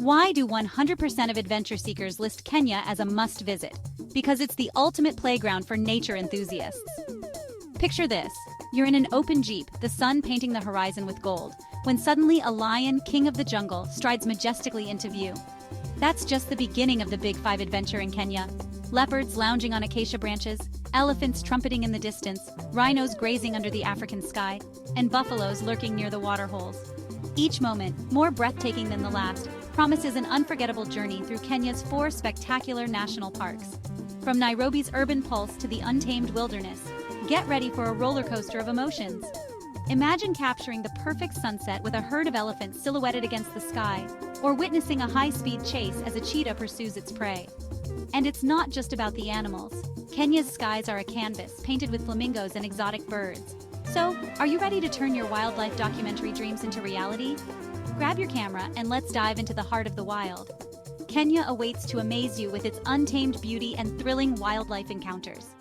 Why do 100% of adventure seekers list Kenya as a must-visit? Because it's the ultimate playground for nature enthusiasts. Picture this. You're in an open jeep, the sun painting the horizon with gold, when suddenly a lion, king of the jungle, strides majestically into view. That's just the beginning of the Big Five adventure in Kenya. Leopards lounging on acacia branches, elephants trumpeting in the distance, rhinos grazing under the African sky, and buffaloes lurking near the waterholes. Each moment, more breathtaking than the last, promises an unforgettable journey through Kenya's 4 spectacular national parks. From Nairobi's urban pulse to the untamed wilderness, get ready for a roller coaster of emotions. Imagine capturing the perfect sunset with a herd of elephants silhouetted against the sky, or witnessing a high-speed chase as a cheetah pursues its prey. And it's not just about the animals. Kenya's skies are a canvas painted with flamingos and exotic birds. So, are you ready to turn your wildlife documentary dreams into reality? Grab your camera and let's dive into the heart of the wild. Kenya awaits to amaze you with its untamed beauty and thrilling wildlife encounters.